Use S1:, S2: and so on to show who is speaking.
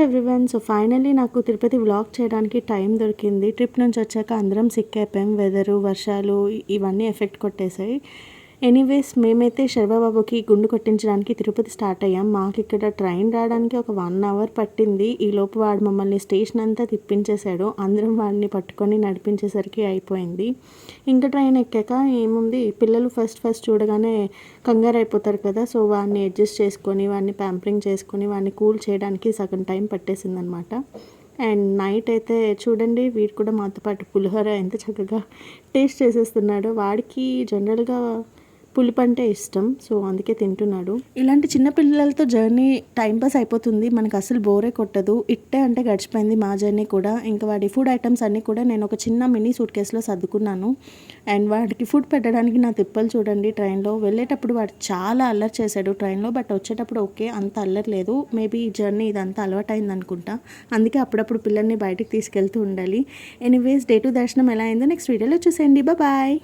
S1: Everyone. So finally నాకు Tirupati vlog చేయడానికి time దొరికింది. ట్రిప్ నుంచి వచ్చాక అందరం సిక్ అయిపోయాం. వెదరు, వర్షాలు ఇవన్నీ ఎఫెక్ట్ కొట్టేశాయి. ఎనీవేస్ మేమైతే శర్వాబాబుకి గుండు కొట్టించడానికి తిరుపతి స్టార్ట్ అయ్యాం. మాకు ఇక్కడ ట్రైన్ రావడానికి ఒక 1 అవర్ పట్టింది. ఈలోపు వాడు మమ్మల్ని స్టేషన్ అంతా తిప్పించేశాడు. అందరం వాడిని పట్టుకొని నడిపించేసరికి అయిపోయింది. ఇంకా ట్రైన్ ఎక్కాక ఏముంది, పిల్లలు ఫస్ట్ చూడగానే కంగారు అయిపోతారు కదా. సో వాడిని అడ్జస్ట్ చేసుకొని, వాడిని ప్యాంపరింగ్ చేసుకొని, వాడిని కూల్ చేయడానికి సగం టైం పట్టేసిందనమాట. అండ్ నైట్ అయితే చూడండి, వీడు కూడా మాతో పాటు పులిహోర ఎంత చక్కగా టేస్ట్ చేసేస్తున్నాడు. వాడికి జనరల్గా పులుపు అంటే ఇష్టం, సో అందుకే తింటున్నాడు. ఇలాంటి చిన్న పిల్లలతో జర్నీ టైంపాస్ అయిపోతుంది, మనకు అసలు బోరే కొట్టదు. ఇట్టే అంటే గడిచిపోయింది మా జర్నీ కూడా. ఇంకా వాడి ఫుడ్ ఐటమ్స్ అన్నీ కూడా నేను ఒక చిన్న మినీ సూట్ కేసులో సర్దుకున్నాను. అండ్ వాడికి ఫుడ్ పెట్టడానికి నా తిప్పలు చూడండి. ట్రైన్లో వెళ్ళేటప్పుడు వాడు చాలా అల్లరి చేశాడు ట్రైన్లో, బట్ వచ్చేటప్పుడు ఓకే, అంత అల్లరి లేదు. మేబీ ఈ జర్నీ ఇదంతా అలవాటైంది అనుకుంటా, అందుకే అప్పుడప్పుడు పిల్లల్ని బయటికి తీసుకెళ్తూ ఉండాలి. ఎనీవేస్ డే 2 దర్శనం ఎలా అయిందో నెక్స్ట్ వీడియోలో చూసేయండి. బాయ్.